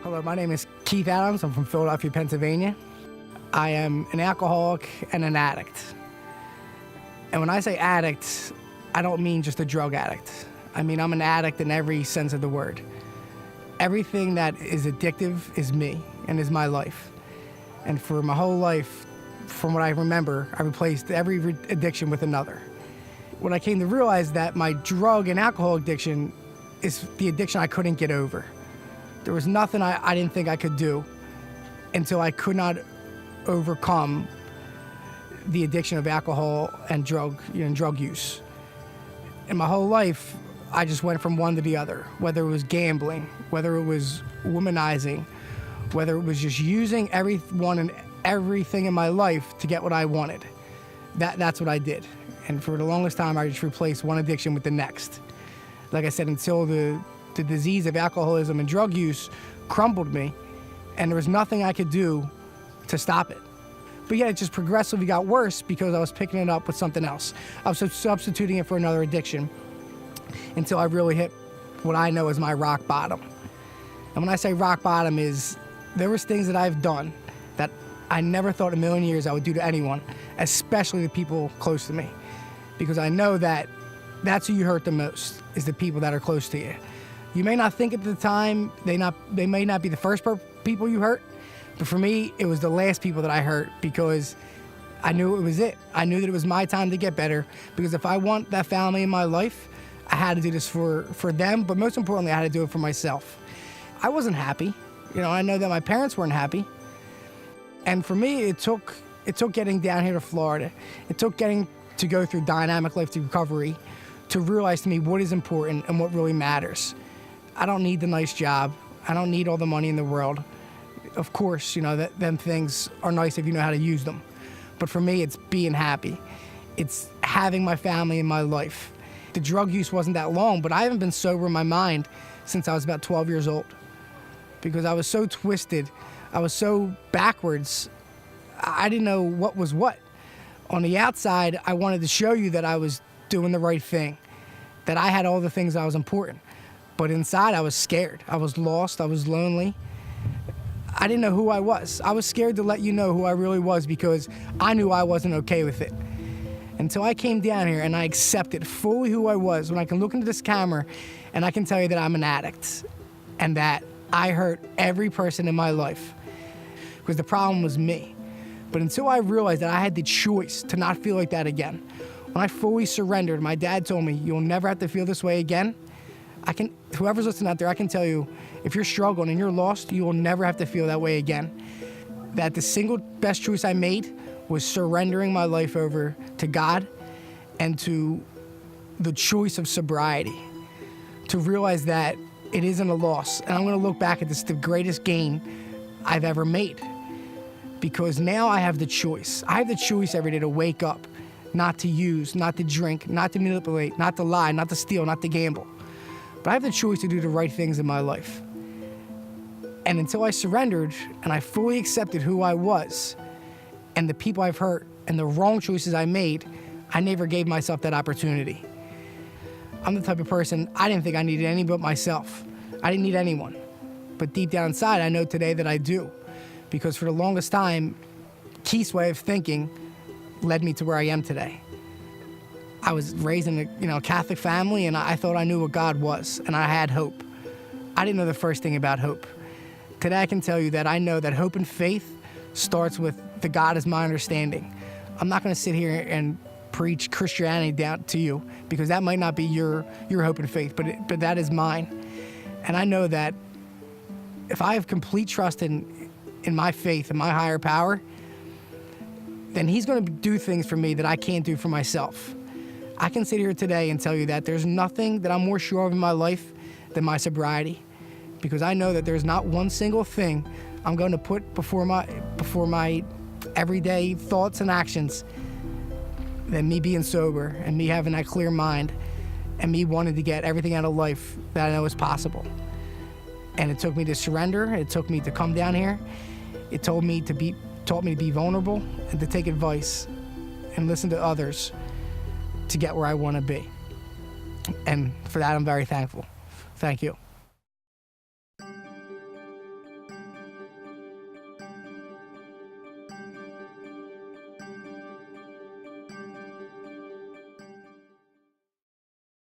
Hello, my name is Keith Adams. I'm from Philadelphia, Pennsylvania. I am an alcoholic and an addict. And when I say addict, I don't mean just a drug addict. I mean, I'm an addict in every sense of the word. Everything that is addictive is me and is my life. And for my whole life, from what I remember, I replaced every addiction with another. When I came to realize that my drug and alcohol addiction is the addiction I couldn't get over. There was nothing I didn't think I could do until I could not overcome the addiction of alcohol and drug use. In my whole life, I just went from one to the other, whether it was gambling, whether it was womanizing, whether it was just using everyone and everything in my life to get what I wanted. That's what I did. And for the longest time, I just replaced one addiction with the next. Like I said, until the disease of alcoholism and drug use crumbled me, and there was nothing I could do to stop it. But yet it just progressively got worse because I was picking it up with something else. I was substituting it for another addiction until I really hit what I know as my rock bottom. And when I say rock bottom is, there was things that I've done that I never thought in a million years I would do to anyone, especially the people close to me. Because I know that that's who you hurt the most, is the people that are close to you. You may not think at the time, they may not be the first people you hurt, but for me, it was the last people that I hurt because I knew it was it. I knew that it was my time to get better, because if I want that family in my life, I had to do this for them, but most importantly, I had to do it for myself. I wasn't happy. I know that my parents weren't happy. And for me, it took getting down here to Florida. It took getting to go through dynamic life recovery to realize to me what is important and what really matters. I don't need the nice job. I don't need all the money in the world. Of course, them things are nice if you know how to use them. But for me, it's being happy. It's having my family in my life. The drug use wasn't that long, but I haven't been sober in my mind since I was about 12 years old. Because I was so twisted, I was so backwards, I didn't know what was what. On the outside, I wanted to show you that I was doing the right thing, that I had all the things that was important. But inside, I was scared. I was lost. I was lonely. I didn't know who I was. I was scared to let you know who I really was because I knew I wasn't okay with it. Until I came down here and I accepted fully who I was, when I can look into this camera and I can tell you that I'm an addict and that I hurt every person in my life, because the problem was me. But until I realized that I had the choice to not feel like that again, when I fully surrendered, my dad told me, you'll never have to feel this way again. Whoever's listening out there, I can tell you, if you're struggling and you're lost, you will never have to feel that way again. That the single best choice I made was surrendering my life over to God and to the choice of sobriety. To realize that it isn't a loss. And I'm going to look back at this, the greatest gain I've ever made. Because now I have the choice. I have the choice every day to wake up, not to use, not to drink, not to manipulate, not to lie, not to steal, not to gamble. But I have the choice to do the right things in my life. And until I surrendered and I fully accepted who I was and the people I've hurt and the wrong choices I made, I never gave myself that opportunity. I'm the type of person, I didn't think I needed any but myself. I didn't need anyone. But deep down inside, I know today that I do. Because for the longest time, Keith's way of thinking led me to where I am today. I was raised in a Catholic family, and I thought I knew what God was, and I had hope. I didn't know the first thing about hope. Today I can tell you that I know that hope and faith starts with the God is my understanding. I'm not going to sit here and preach Christianity down to you, because that might not be your hope and faith, but that is mine. And I know that if I have complete trust in my faith and my higher power, then he's going to do things for me that I can't do for myself. I can sit here today and tell you that there's nothing that I'm more sure of in my life than my sobriety, because I know that there's not one single thing I'm going to put before my everyday thoughts and actions than me being sober and me having that clear mind and me wanting to get everything out of life that I know is possible. And it took me to surrender. It took me to come down here. It taught me to be vulnerable and to take advice and listen to others to get where I want to be. And for that, I'm very thankful. Thank you.